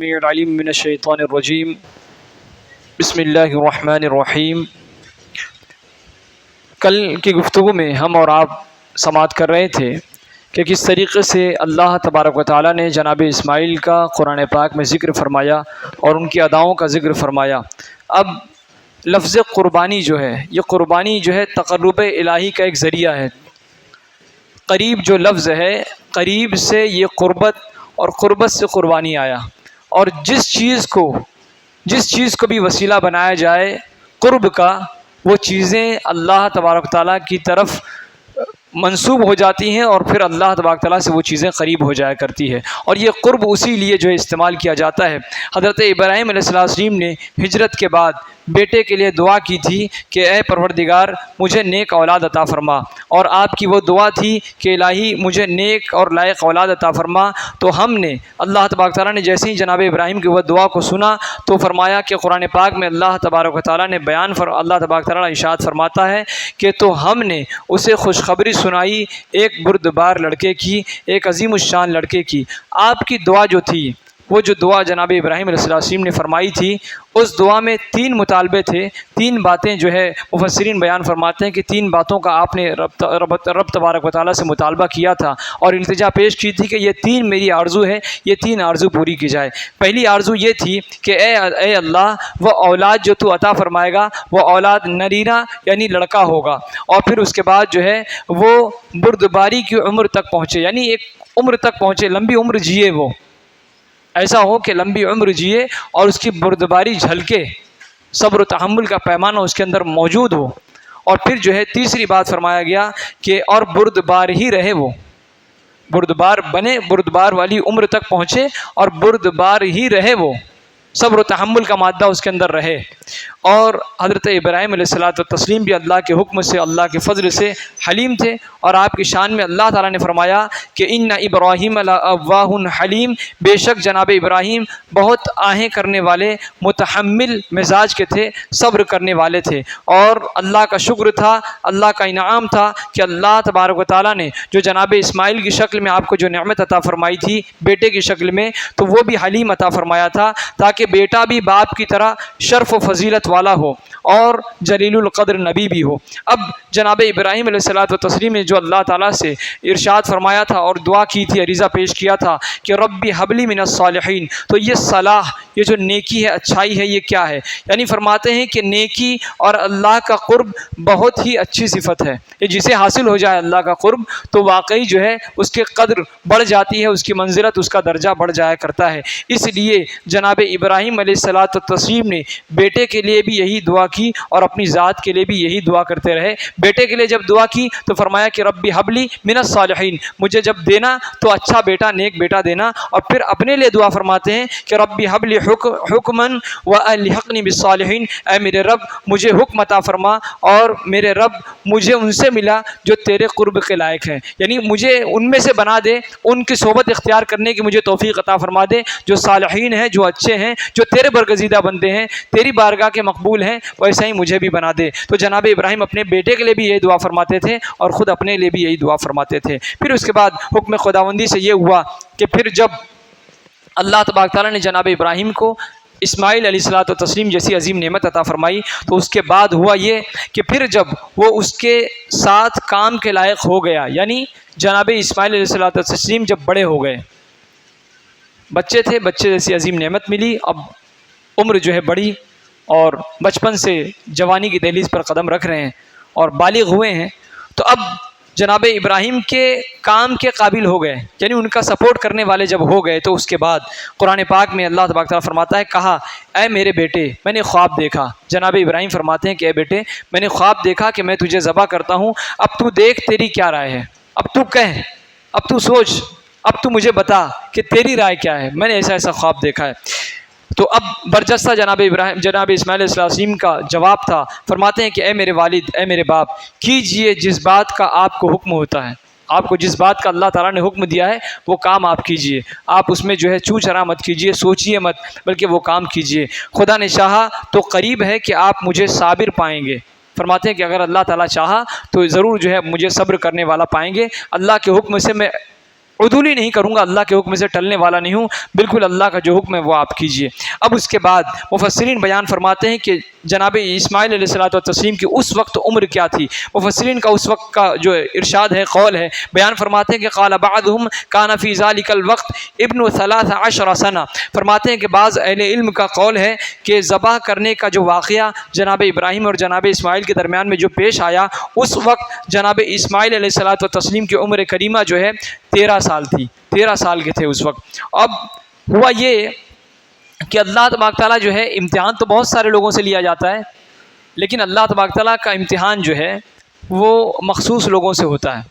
السمیع العلیم من الشیطان الرجیم بسم اللہ الرحمن الرحیم۔ کل کی گفتگو میں ہم اور آپ سماعت کر رہے تھے کہ کس طریقے سے اللہ تبارک و تعالیٰ نے جناب اسماعیل کا قرآن پاک میں ذکر فرمایا اور ان کی اداؤں کا ذکر فرمایا۔ اب لفظ قربانی جو ہے، یہ قربانی جو ہے تقرب الہی کا ایک ذریعہ ہے۔ قریب جو لفظ ہے، قریب سے یہ قربت اور قربت سے قربانی آیا، اور جس چیز کو بھی وسیلہ بنایا جائے قرب کا، وہ چیزیں اللہ تبارک تعالیٰ کی طرف منسوب ہو جاتی ہیں اور پھر اللہ تبارک تعالیٰ سے وہ چیزیں قریب ہو جایا کرتی ہے، اور یہ قرب اسی لیے جو ہے استعمال کیا جاتا ہے۔ حضرت ابراہیم علیہ السلام نے ہجرت کے بعد بیٹے کے لیے دعا کی تھی کہ اے پروردگار مجھے نیک اولاد عطا فرما، اور آپ کی وہ دعا تھی کہ الہی مجھے نیک اور لائق اولاد عطا فرما۔ تو ہم نے اللہ تبارک تعالیٰ نے جیسے ہی جناب ابراہیم کی وہ دعا کو سنا تو فرمایا کہ قرآن پاک میں اللہ تبارک تعالیٰ نے اللہ تبارک تعالیٰ ارشاد فرماتا ہے کہ تو ہم نے اسے خوشخبری سنائی ایک بردبار لڑکے کی، ایک عظیم الشان لڑکے کی۔ آپ کی دعا جو تھی، وہ جو دعا جناب ابراہیم علیہ السلام نے فرمائی تھی، اس دعا میں 3 مطالبے تھے، 3 باتیں جو ہے مفسرین بیان فرماتے ہیں کہ 3 باتوں کا آپ نے رب تبارک و تعالیٰ سے مطالبہ کیا تھا اور التجا پیش کی تھی کہ یہ 3 میری آرزو ہے، یہ 3 آرزو پوری کی جائے۔ پہلی آرزو یہ تھی کہ اے اللہ، وہ اولاد جو تو عطا فرمائے گا وہ اولاد نرینہ یعنی لڑکا ہوگا، اور پھر اس کے بعد جو ہے وہ بردباری کی عمر تک پہنچے، یعنی ایک عمر تک پہنچے، لمبی عمر جیے، وہ ایسا ہو کہ لمبی عمر جیے اور اس کی بردباری جھلکے، صبر و تحمل کا پیمانہ اس کے اندر موجود ہو۔ اور پھر جو ہے تیسری بات فرمایا گیا کہ اور بردبار ہی رہے، وہ بردبار بنے، بردبار والی عمر تک پہنچے اور بردبار ہی رہے، وہ صبر و تحمل کا مادہ اس کے اندر رہے۔ اور حضرت ابراہیم علیہ السلام بھی اللہ کے حکم سے، اللہ کے فضل سے حلیم تھے، اور آپ کی شان میں اللہ تعالیٰ نے فرمایا کہ ان ابراہیم لأواہ حلیم، بے شک جناب ابراہیم بہت آہیں کرنے والے، متحمل مزاج کے تھے، صبر کرنے والے تھے۔ اور اللہ کا شکر تھا، اللہ کا انعام تھا کہ اللہ تبارک و تعالیٰ نے جو جناب اسماعیل کی شکل میں آپ کو جو نعمت عطا فرمائی تھی بیٹے کی شکل میں، تو وہ بھی حلیم عطا فرمایا تھا تاکہ بیٹا بھی باپ کی طرح شرف و فضیلت والا ہو اور جلیل القدر نبی بھی ہو۔ اب جناب ابراہیم علیہ السلام نے جو اللہ تعالیٰ سے ارشاد فرمایا تھا اور دعا کی تھی، عریضہ پیش کیا تھا کہ ربی حبلی من الصالحین، تو یہ صلاح، یہ جو نیکی ہے، اچھائی ہے، یہ کیا ہے؟ یعنی فرماتے ہیں کہ نیکی اور اللہ کا قرب بہت ہی اچھی صفت ہے، یہ جسے حاصل ہو جائے اللہ کا قرب تو واقعی جو ہے اس کی قدر بڑھ جاتی ہے، اس کی منزلت، اس کا درجہ بڑھ جایا کرتا ہے۔ اس لیے جناب ابراہیم علیہ السلام نے بیٹے کے لیے بھی یہی دعا کی اور اپنی ذات کے لیے بھی یہی دعا کرتے رہے۔ بیٹے کے لیے جب دعا کی تو فرمایا کہ ربی حبلی من الصالحین، مجھے جب دینا تو اچھا بیٹا، نیک بیٹا دینا۔ اور پھر اپنے لیے دعا فرماتے ہیں کہ ربی حبلی حکمن والحقنی بالصالحین، اے میرے رب مجھے حکم عطا فرما اور میرے رب مجھے ان سے ملا جو تیرے قرب کے لائق ہیں، یعنی مجھے ان میں سے بنا دے، ان کی صحبت اختیار کرنے کی مجھے توفیق عطا فرما دے، جو صالحین ہیں، جو اچھے ہیں، جو تیرے برگزیدہ بندے ہیں، تیری بارگاہ کے مقبول ہیں، ویسا ہی مجھے بھی بنا دے۔ تو جناب ابراہیم اپنے بیٹے کے لیے بھی یہی دعا فرماتے تھے اور خود اپنے لیے بھی یہی دعا فرماتے تھے۔ پھر اس کے بعد حکم خداوندی سے یہ ہوا کہ پھر جب اللہ تبارک تعالیٰ نے جناب ابراہیم کو اسماعیل علیہ السلام جیسی عظیم نعمت عطا فرمائی، تو اس کے بعد ہوا یہ کہ پھر جب وہ اس کے ساتھ کام کے لائق ہو گیا، یعنی جناب اسماعیل علیہ السلام جب بڑے ہو گئے، بچے تھے، بچے جیسی عظیم نعمت ملی، اب عمر جو ہے بڑی اور بچپن سے جوانی کی دہلیز پر قدم رکھ رہے ہیں اور بالغ ہوئے ہیں، تو اب جناب ابراہیم کے کام کے قابل ہو گئے، یعنی ان کا سپورٹ کرنے والے جب ہو گئے، تو اس کے بعد قرآن پاک میں اللہ تبارک تعالیٰ فرماتا ہے، کہا اے میرے بیٹے میں نے خواب دیکھا۔ جناب ابراہیم فرماتے ہیں کہ اے بیٹے میں نے خواب دیکھا کہ میں تجھے ذبح کرتا ہوں، اب تو دیکھ تیری کیا رائے ہے، اب تو کہہ، اب تو سوچ، اب تو مجھے بتا کہ تیری رائے کیا ہے، میں نے ایسا خواب دیکھا ہے۔ تو اب برجستہ جناب اسماعیل علیہ السلام کا جواب تھا، فرماتے ہیں کہ اے میرے والد، اے میرے باپ، کیجئے جس بات کا آپ کو حکم ہوتا ہے، آپ کو جس بات کا اللہ تعالیٰ نے حکم دیا ہے وہ کام آپ کیجئے، آپ اس میں جو ہے چو چرا مت کیجئے، سوچئے مت، بلکہ وہ کام کیجئے۔ خدا نے چاہا تو قریب ہے کہ آپ مجھے صابر پائیں گے۔ فرماتے ہیں کہ اگر اللہ تعالیٰ چاہا تو ضرور جو ہے مجھے صبر کرنے والا پائیں گے، اللہ کے حکم سے میں عدولی نہیں کروں گا، اللہ کے حکم سے ٹلنے والا نہیں ہوں، بالکل اللہ کا جو حکم ہے وہ آپ کیجئے۔ اب اس کے بعد مفسرین بیان فرماتے ہیں کہ جناب اسماعیل علیہ الصلوۃ والتسلیم کی اس وقت عمر کیا تھی۔ مفسرین کا اس وقت کا جو ارشاد ہے، قول ہے، بیان فرماتے ہیں کہ قال بعضهم كان في ذلك الوقت ابن 13 سنہ، فرماتے ہیں کہ بعض اہل علم کا قول ہے کہ ذبح کرنے کا جو واقعہ جناب ابراہیم اور جناب اسماعیل کے درمیان میں جو پیش آیا، اس وقت جناب اسماعیل علیہ الصلوۃ والتسلیم کی عمر کریمہ جو ہے 13 سال تھی، 13 سال کے تھے اس وقت۔ اب ہوا یہ کہ اللہ تبارک تعالیٰ جو ہے، امتحان تو بہت سارے لوگوں سے لیا جاتا ہے، لیکن اللہ تبارک تعالیٰ کا امتحان جو ہے وہ مخصوص لوگوں سے ہوتا ہے۔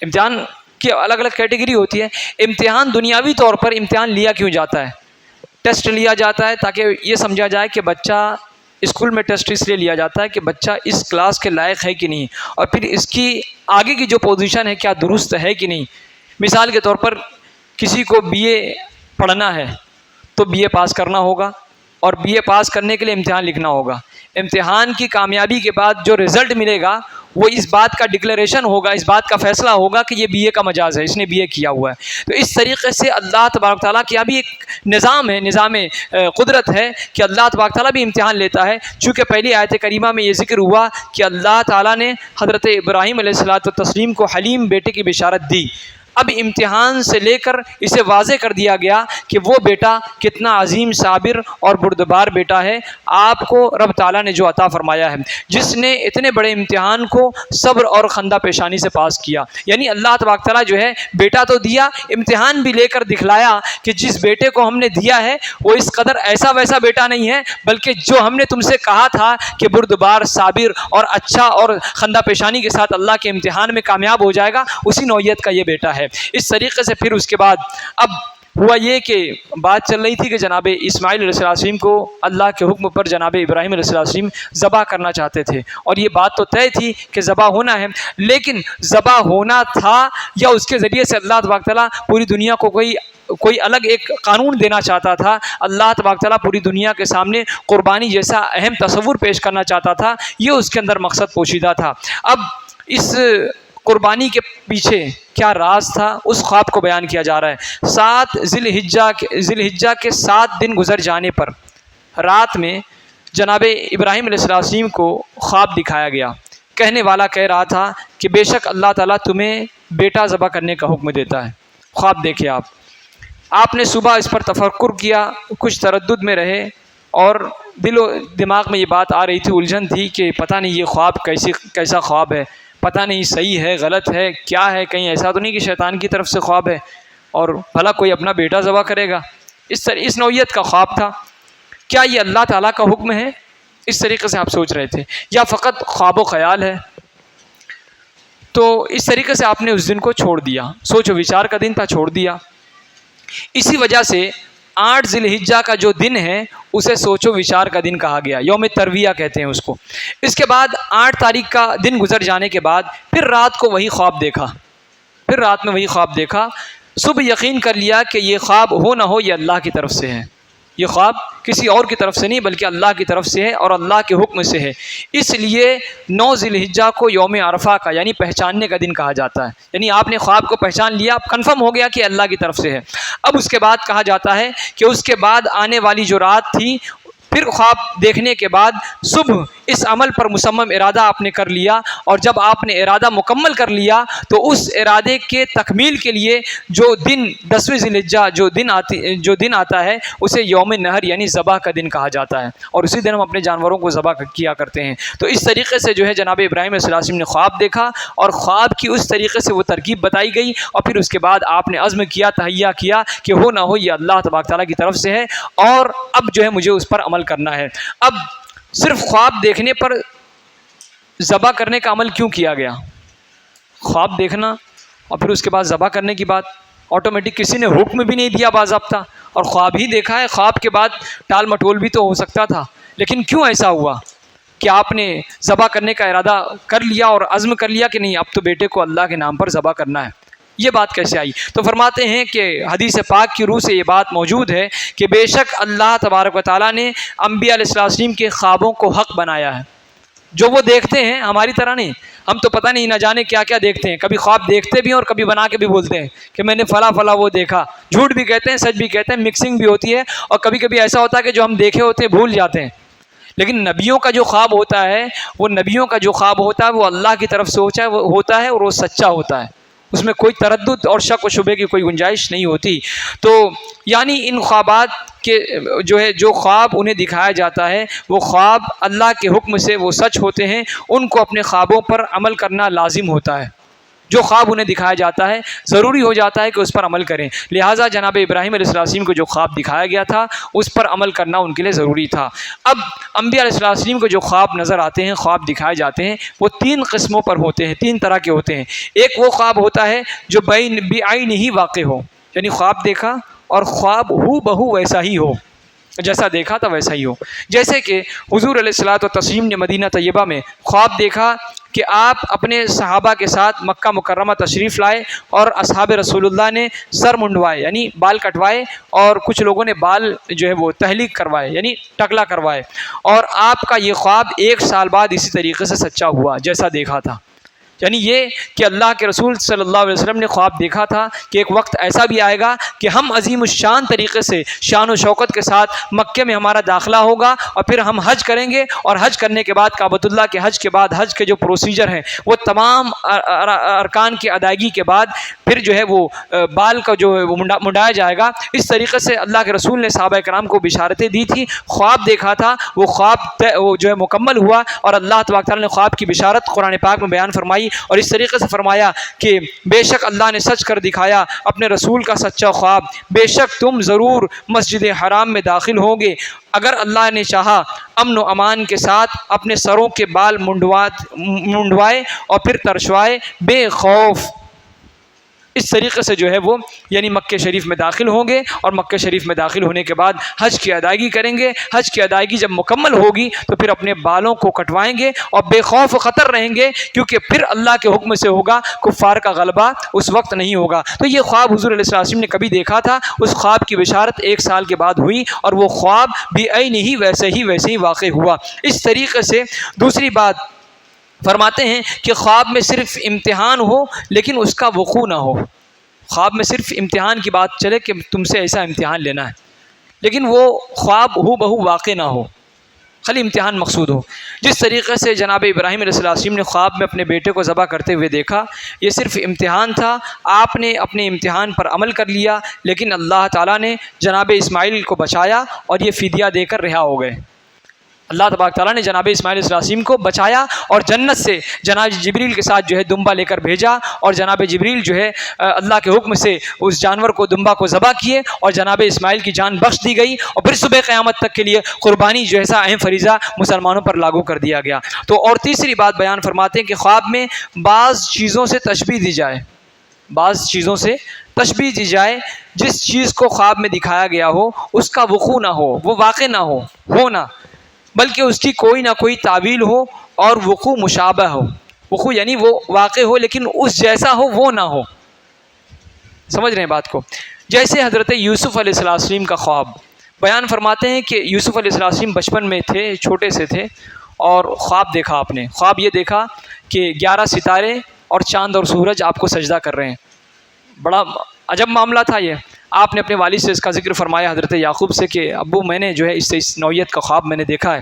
امتحان کی الگ الگ کیٹیگری ہوتی ہے۔ امتحان دنیاوی طور پر امتحان لیا کیوں جاتا ہے؟ ٹیسٹ لیا جاتا ہے تاکہ یہ سمجھا جائے کہ بچہ، اسکول میں ٹیسٹ اس لیے لیا جاتا ہے کہ بچہ اس کلاس کے لائق ہے کہ نہیں، اور پھر اس کی آگے کی جو پوزیشن ہے کیا درست ہے کہ نہیں۔ مثال کے طور پر کسی کو بی اے پڑھنا ہے تو بی اے پاس کرنا ہوگا، اور بی اے پاس کرنے کے لیے امتحان لکھنا ہوگا۔ امتحان کی کامیابی کے بعد جو رزلٹ ملے گا وہ اس بات کا ڈکلیریشن ہوگا، اس بات کا فیصلہ ہوگا کہ یہ بی اے کا مجاز ہے، اس نے بی اے کیا ہوا ہے۔ تو اس طریقے سے اللہ تبارک تعالیٰ کی ابھی ایک نظام ہے، نظام قدرت ہے کہ اللہ تبارک تعالیٰ بھی امتحان لیتا ہے۔ چونکہ پہلی آیت کریمہ میں یہ ذکر ہوا کہ اللہ تعالیٰ نے حضرت ابراہیم علیہ الصلوۃ والتسلیم کو حلیم بیٹے کی بشارت دی۔ اب امتحان سے لے کر اسے واضح کر دیا گیا کہ وہ بیٹا کتنا عظیم، صابر اور بردبار بیٹا ہے، آپ کو رب تعالیٰ نے جو عطا فرمایا ہے، جس نے اتنے بڑے امتحان کو صبر اور خندہ پیشانی سے پاس کیا۔ یعنی اللہ تبارک تعالیٰ جو ہے بیٹا تو دیا، امتحان بھی لے کر دکھلایا کہ جس بیٹے کو ہم نے دیا ہے وہ اس قدر ایسا ویسا بیٹا نہیں ہے، بلکہ جو ہم نے تم سے کہا تھا کہ بردبار، صابر اور اچھا اور خندہ پیشانی کے ساتھ اللہ کے امتحان میں کامیاب ہو جائے گا، اسی نوعیت کا یہ بیٹا ہے۔ اس طریقے سے پھر اس کے بعد اب ہوا یہ کہ بات چل رہی تھی کہ جناب اسماعیل علیہ السلام کو اللہ کے حکم پر جناب ابراہیم علیہ السلام ذبح کرنا چاہتے تھے، اور یہ بات تو طے تھی کہ ذبح ہونا ہے، لیکن ذبح ہونا تھا یا اس کے ذریعے سے اللہ تبارک تعالیٰ پوری دنیا کو کوئی الگ ایک قانون دینا چاہتا تھا، اللہ تبارک تعالیٰ پوری دنیا کے سامنے قربانی جیسا اہم تصور پیش کرنا چاہتا تھا، یہ اس کے اندر مقصد پوشیدہ تھا۔ اب اس قربانی کے پیچھے کیا راز تھا، اس خواب کو بیان کیا جا رہا ہے۔ 7 ذی الحجہ کے 7 دن گزر جانے پر رات میں جناب ابراہیم علیہ السلام کو خواب دکھایا گیا۔ کہنے والا کہہ رہا تھا کہ بے شک اللہ تعالیٰ تمہیں بیٹا ذبح کرنے کا حکم دیتا ہے۔ خواب دیکھے آپ نے صبح اس پر تفکر کیا، کچھ تردد میں رہے، اور دل و دماغ میں یہ بات آ رہی تھی، الجھن تھی کہ پتہ نہیں یہ خواب کیسا خواب ہے، پتہ نہیں صحیح ہے غلط ہے کیا ہے، کہیں ایسا تو نہیں کہ شیطان کی طرف سے خواب ہے اور بھلا کوئی اپنا بیٹا ذبح کرے گا۔ اس نوعیت کا خواب تھا۔ کیا یہ اللہ تعالیٰ کا حکم ہے؟ اس طریقے سے آپ سوچ رہے تھے، یا فقط خواب و خیال ہے؟ تو اس طریقے سے آپ نے اس دن کو چھوڑ دیا، سوچ و وچار کا دن تھا، چھوڑ دیا۔ اسی وجہ سے 8 ذی الحجہ کا جو دن ہے اسے سوچ و وچار کا دن کہا گیا، یوم ترویہ کہتے ہیں اس کو۔ اس کے بعد 8 تاریخ کا دن گزر جانے کے بعد پھر رات کو وہی خواب دیکھا، پھر رات میں وہی خواب دیکھا۔ صبح یقین کر لیا کہ یہ خواب ہو نہ ہو یہ اللہ کی طرف سے ہے، یہ خواب کسی اور کی طرف سے نہیں بلکہ اللہ کی طرف سے ہے اور اللہ کے حکم سے ہے۔ اس لیے 9 ذی الحجہ کو یوم عرفہ کا یعنی پہچاننے کا دن کہا جاتا ہے۔ یعنی آپ نے خواب کو پہچان لیا، کنفرم ہو گیا کہ اللہ کی طرف سے ہے۔ اب اس کے بعد کہا جاتا ہے کہ اس کے بعد آنے والی جو رات تھی، پھر خواب دیکھنے کے بعد صبح اس عمل پر مصمم ارادہ آپ نے کر لیا، اور جب آپ نے ارادہ مکمل کر لیا تو اس ارادے کے تکمیل کے لیے جو دن 10ویں ذی الحجہ جو دن آتا ہے اسے یوم نحر یعنی ذبح کا دن کہا جاتا ہے، اور اسی دن ہم اپنے جانوروں کو ذبح کیا کرتے ہیں۔ تو اس طریقے سے جو ہے جناب ابراہیم علیہ السلام نے خواب دیکھا، اور خواب کی اس طریقے سے وہ ترکیب بتائی گئی، اور پھر اس کے بعد آپ نے عزم کیا، تہیہ کیا کہ ہو نہ ہو یہ اللہ تبارک تعالیٰ کی طرف سے ہے، اور اب جو ہے مجھے اس پر عمل کرنا ہے۔ اب صرف خواب دیکھنے پر ذبح کرنے کا عمل کیوں کیا گیا؟ خواب دیکھنا اور پھر اس کے بعد ذبح کرنے کی بات آٹومیٹک، کسی نے حکم بھی نہیں دیا باضابطہ، اور خواب ہی دیکھا ہے، خواب کے بعد ٹال مٹول بھی تو ہو سکتا تھا، لیکن کیوں ایسا ہوا کہ آپ نے ذبح کرنے کا ارادہ کر لیا اور عزم کر لیا کہ نہیں اب تو بیٹے کو اللہ کے نام پر ذبح کرنا ہے؟ یہ بات کیسے آئی؟ تو فرماتے ہیں کہ حدیث پاک کی روح سے یہ بات موجود ہے کہ بے شک اللہ تبارک و تعالیٰ نے انبیاء علیہ السلام کے خوابوں کو حق بنایا ہے۔ جو وہ دیکھتے ہیں ہماری طرح نہیں، ہم تو پتہ نہیں نہ جانے کیا کیا دیکھتے ہیں، کبھی خواب دیکھتے بھی ہیں اور کبھی بنا کے بھی بولتے ہیں کہ میں نے فلاں فلاں وہ دیکھا، جھوٹ بھی کہتے ہیں سچ بھی کہتے ہیں، مکسنگ بھی ہوتی ہے، اور کبھی کبھی ایسا ہوتا ہے کہ جو ہم دیکھے ہوتے ہیں بھول جاتے ہیں۔ لیکن نبیوں کا جو خواب ہوتا ہے، وہ اللہ کی طرف سے ہوتا ہے اور وہ سچا ہوتا ہے، اس میں کوئی تردد اور شک و شبے کی کوئی گنجائش نہیں ہوتی۔ تو یعنی ان خوابات کے جو خواب انہیں دکھایا جاتا ہے، وہ خواب اللہ کے حکم سے وہ سچ ہوتے ہیں، ان کو اپنے خوابوں پر عمل کرنا لازم ہوتا ہے۔ جو خواب انہیں دکھایا جاتا ہے ضروری ہو جاتا ہے کہ اس پر عمل کریں، لہٰذا جناب ابراہیم علیہ السلام کو جو خواب دکھایا گیا تھا اس پر عمل کرنا ان کے لیے ضروری تھا۔ اب انبیاء علیہ السلام کو جو خواب نظر آتے ہیں، خواب دکھائے جاتے ہیں، وہ 3 قسموں پر ہوتے ہیں، 3 طرح کے ہوتے ہیں۔ ایک وہ خواب ہوتا ہے جو بعین ہی واقع ہو، یعنی خواب دیکھا اور خواب ہو بہو ویسا ہی ہو، جیسا دیکھا تھا ویسا ہی ہو۔ جیسے کہ حضور علیہ الصلوۃ والتسلیم نے مدینہ طیبہ میں خواب دیکھا کہ آپ اپنے صحابہ کے ساتھ مکہ مکرمہ تشریف لائے اور اصحاب رسول اللہ نے سر منڈوائے یعنی بال کٹوائے، اور کچھ لوگوں نے بال جو ہے وہ تحلیق کروائے یعنی ٹکلا کروائے، اور آپ کا یہ خواب 1 سال بعد اسی طریقے سے سچا ہوا جیسا دیکھا تھا۔ یعنی یہ کہ اللہ کے رسول صلی اللہ علیہ وسلم نے خواب دیکھا تھا کہ ایک وقت ایسا بھی آئے گا کہ ہم عظیم الشان طریقے سے شان و شوکت کے ساتھ مکے میں ہمارا داخلہ ہوگا، اور پھر ہم حج کریں گے، اور حج کرنے کے بعد کعبۃ اللہ کے حج کے بعد حج کے جو پروسیجر ہیں وہ تمام ارکان کی ادائیگی کے بعد پھر جو ہے وہ بال کا جو ہے وہ منڈایا جائے گا۔ اس طریقے سے اللہ کے رسول نے صحابہ کرام کو بشارتیں دی تھی، خواب دیکھا تھا، وہ خواب وہ جو ہے مکمل ہوا، اور اللہ تبارک تعالیٰ نے خواب کی بشارت قرآن پاک میں بیان فرمائی، اور اس طریقے سے فرمایا کہ بے شک اللہ نے سچ کر دکھایا اپنے رسول کا سچا خواب، بے شک تم ضرور مسجد حرام میں داخل ہوگے اگر اللہ نے چاہا، امن و امان کے ساتھ اپنے سروں کے بال منڈوائے اور پھر ترشوائے بے خوف۔ اس طریقے سے جو ہے وہ یعنی مکہ شریف میں داخل ہوں گے، اور مکہ شریف میں داخل ہونے کے بعد حج کی ادائیگی کریں گے۔ حج کی ادائیگی جب مکمل ہوگی تو پھر اپنے بالوں کو کٹوائیں گے اور بے خوف خطر رہیں گے، کیونکہ پھر اللہ کے حکم سے ہوگا، کفار کا غلبہ اس وقت نہیں ہوگا۔ تو یہ خواب حضور علیہ السلام نے کبھی دیکھا تھا، اس خواب کی بشارت 1 سال کے بعد ہوئی، اور وہ خواب بعین ہی ویسے ہی واقع ہوا۔ اس طریقے سے دوسری بات فرماتے ہیں کہ خواب میں صرف امتحان ہو لیکن اس کا وقوع نہ ہو۔ خواب میں صرف امتحان کی بات چلے کہ تم سے ایسا امتحان لینا ہے، لیکن وہ خواب ہو بہو واقع نہ ہو، خالی امتحان مقصود ہو۔ جس طریقے سے جناب ابراہیم علیہ السلام نے خواب میں اپنے بیٹے کو ذبح کرتے ہوئے دیکھا، یہ صرف امتحان تھا، آپ نے اپنے امتحان پر عمل کر لیا، لیکن اللہ تعالیٰ نے جناب اسماعیل کو بچایا اور یہ فدیہ دے کر رہا ہو گئے۔ اللہ تبارک تعالیٰ نے جناب اسماعیل علیہ السلام کو بچایا اور جنت سے جناب جبریل کے ساتھ جو ہے دمبا لے کر بھیجا، اور جناب جبریل جو ہے اللہ کے حکم سے اس جانور کو دمبا کو ذبح کیے، اور جناب اسماعیل کی جان بخش دی گئی، اور پھر صبح قیامت تک کے لیے قربانی جیسا اہم فریضہ مسلمانوں پر لاگو کر دیا گیا۔ تو اور تیسری بات بیان فرماتے ہیں کہ خواب میں بعض چیزوں سے تشبیہ دی جائے، بعض چیزوں سے تشبیہ دی جائے، جس چیز کو خواب میں دکھایا گیا ہو اس کا وقوع نہ ہو، وہ واقع نہ ہو نہ، بلکہ اس کی کوئی نہ کوئی تعویل ہو اور وقوع مشابہ ہو۔ وقوع یعنی وہ واقع ہو لیکن اس جیسا ہو وہ نہ ہو۔ سمجھ رہے ہیں بات کو؟ جیسے حضرت یوسف علیہ السلام کا خواب بیان فرماتے ہیں کہ یوسف علیہ السلام بچپن میں تھے، چھوٹے سے تھے، اور خواب دیکھا آپ نے۔ خواب یہ دیکھا کہ 11 ستارے اور چاند اور سورج آپ کو سجدہ کر رہے ہیں۔ بڑا عجب معاملہ تھا یہ۔ آپ نے اپنے والد سے اس کا ذکر فرمایا، حضرت یعقوب سے، کہ ابو میں نے جو ہے اس نوعیت کا خواب میں نے دیکھا ہے،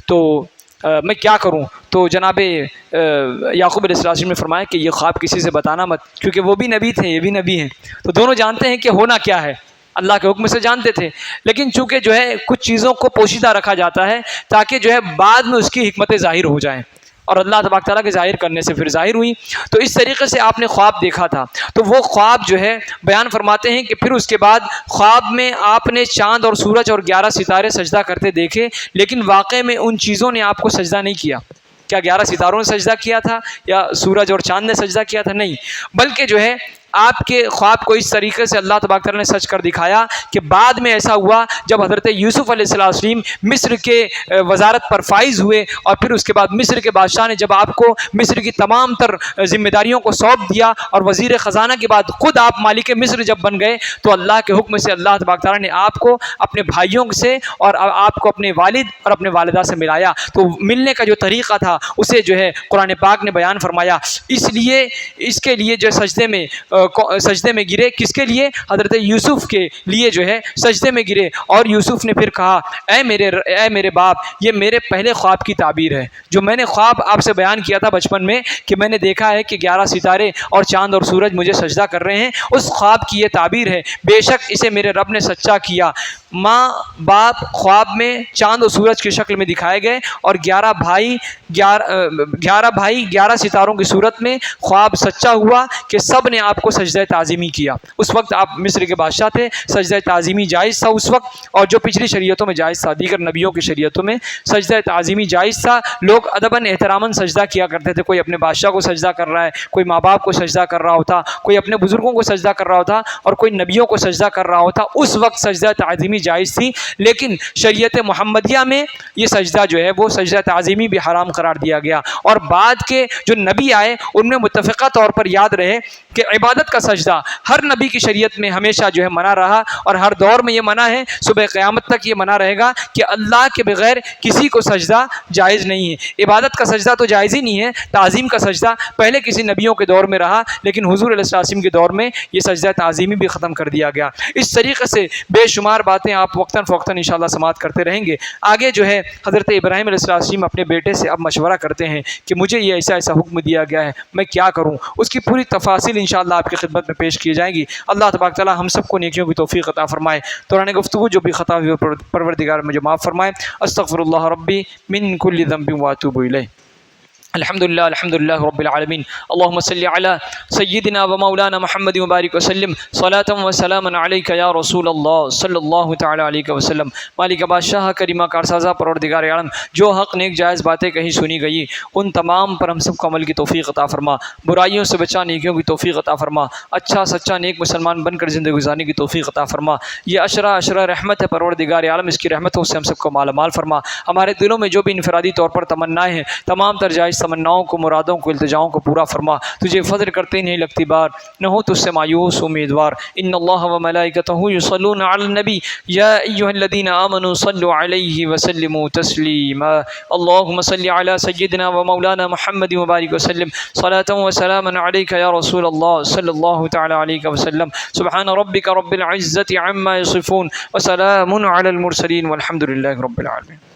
تو میں کیا کروں؟ تو جناب یعقوب علیہ السلام نے فرمایا کہ یہ خواب کسی سے بتانا مت، کیونکہ وہ بھی نبی تھے، یہ بھی نبی ہیں، تو دونوں جانتے ہیں کہ ہونا کیا ہے، اللہ کے حکم سے جانتے تھے، لیکن چونکہ جو ہے کچھ چیزوں کو پوشیدہ رکھا جاتا ہے تاکہ جو ہے بعد میں اس کی حکمتیں ظاہر ہو جائیں، اور اللہ تبارک تعالیٰ کے ظاہر کرنے سے پھر ظاہر ہوئی۔ تو اس طریقے سے آپ نے خواب دیکھا تھا، تو وہ خواب جو ہے بیان فرماتے ہیں کہ پھر اس کے بعد خواب میں آپ نے چاند اور سورج اور 11 ستارے سجدہ کرتے دیکھے، لیکن واقع میں ان چیزوں نے آپ کو سجدہ نہیں کیا۔ کیا 11 ستاروں نے سجدہ کیا تھا یا سورج اور چاند نے سجدہ کیا تھا؟ نہیں، بلکہ جو ہے آپ کے خواب کو اس طریقے سے اللہ تبارک تعالیٰ نے سچ کر دکھایا کہ بعد میں ایسا ہوا جب حضرت یوسف علیہ السلام مصر کے وزارت پر فائز ہوئے اور پھر اس کے بعد مصر کے بادشاہ نے جب آپ کو مصر کی تمام تر ذمہ داریوں کو سونپ دیا اور وزیر خزانہ کے بعد خود آپ مالک مصر جب بن گئے تو اللہ کے حکم سے اللہ تبارک تعالیٰ نے آپ کو اپنے بھائیوں سے اور آپ کو اپنے والد اور اپنے والدہ سے ملایا. تو ملنے کا جو طریقہ تھا اسے جو ہے قرآن پاک نے بیان فرمایا. اس لیے اس کے لیے جو سجدے میں گرے. کس کے لیے؟ حضرت یوسف کے لیے جو ہے سجدے میں گرے. اور یوسف نے پھر کہا اے میرے باپ یہ میرے پہلے خواب کی تعبیر ہے جو میں نے خواب آپ سے بیان کیا تھا بچپن میں کہ میں نے دیکھا ہے کہ 11 ستارے اور چاند اور سورج مجھے سجدہ کر رہے ہیں. اس خواب کی یہ تعبیر ہے. بے شک اسے میرے رب نے سچا کیا. ماں باپ خواب میں چاند اور سورج کی شکل میں دکھائے گئے اور 11 بھائی 11 ستاروں کی صورت میں. خواب سچا ہوا کہ سب نے آپ کو سجدہ تعظیمی کیا. اس وقت آپ مصر کے بادشاہ تھے. سجدہ تعظیمی جائز تھا اس وقت, اور جو پچھلی شریعتوں میں جائز تھا, دیگر نبیوں کی شریعتوں میں سجدہ تعظیمی جائز تھا. لوگ ادباً احتراماً سجدہ کیا کرتے تھے. کوئی اپنے بادشاہ کو سجدہ کر رہا ہے, کوئی ماں باپ کو سجدہ کر رہا ہوتا, کوئی اپنے بزرگوں کو سجدہ کر رہا ہوتا اور کوئی نبیوں کو سجدہ کر رہا ہوتا. اس وقت سجدہ تعظیمی جائز تھی. لیکن شریعت محمدیہ میں یہ سجدہ جو ہے وہ سجدہ تعظیمی بھی حرام قرار دیا گیا. اور بعد کے جو نبی آئے ان میں متفقہ طور پر یاد رہے کہ عبادت کا سجدہ ہر نبی کی شریعت میں ہمیشہ جو ہے منع رہا اور ہر دور میں یہ منع ہے. صبح قیامت تک یہ منع رہے گا کہ اللہ کے بغیر کسی کو سجدہ جائز نہیں ہے. عبادت کا سجدہ تو جائز ہی نہیں ہے. تعظیم کا سجدہ پہلے کسی نبیوں کے دور میں رہا لیکن حضور علیہ السلام کے دور میں یہ سجدہ تعظیمی بھی ختم کر دیا گیا. اس طریقے سے بے شمار باتیں آپ وقتاً فوقتاً انشاءاللہ سماعت کرتے رہیں گے. آگے جو ہے حضرت ابراہیم علیہ السلام اپنے بیٹے سے اب مشورہ کرتے ہیں کہ مجھے یہ ایسا حکم دیا گیا ہے, میں کیا کروں. اس کی پوری تفاصیل انشاءاللہ آپ کی خدمت میں پیش کی جائیں گی. اللہ تبارک تعالی ہم سب کو نیکیوں کی توفیق عطا فرمائے. دوران گفتگو جو بھی خطا ہوئی پروردگار مجھے معاف فرمائے. استغفر اللہ ربی من کل ذنب واتوب الیہ. الحمد للہ رب العالمین. اللهم صل على سیدنا و مولانا محمد مبارک وسلم صلاة و سلاما علیک یا رسول اللہ صلی اللہ تعالی علیہ وسلم. مالک بادشاہ کریمہ کارسازہ پروردگار عالم, جو حق نیک جائز باتیں کہیں سنی گئی ان تمام پر ہم سب کو عمل کی توفیق عطا فرما. برائیوں سے بچا, نیکیوں کی توفیق عطا فرما. اچھا سچا نیک مسلمان بن کر زندگی گزارنے کی توفیق عطا فرما. یہ عشرہ رحمت ہے پروردگار عالم, اس کی رحمتوں سے ہم سب کو مالا مال فرما. ہمارے دلوں میں جو بھی انفرادی طور پر تمنائیں ہیں تمام تر جائز تمناؤں کو, مرادوں کو, التجاؤں کو پورا فرما. تجھے فضل کرتے نہیں لگتی بار, نہ ہو تجھ سے مایوس امیدوار. ان اللہ و ملائکتہ یصلون علی النبی یا ایھا الذین آمنوا صلوا علیہ وسلموا تسلیما. اللهم صل علی سیدنا و مولانا محمد مبارک وسلم صلاة و سلاما علیک یا رسول اللہ صلی اللہ تعالی علیہ وسلم. سبحان ربک رب العزة عما یصفون وسلام علی المرسلین والحمد للہ رب العالمین.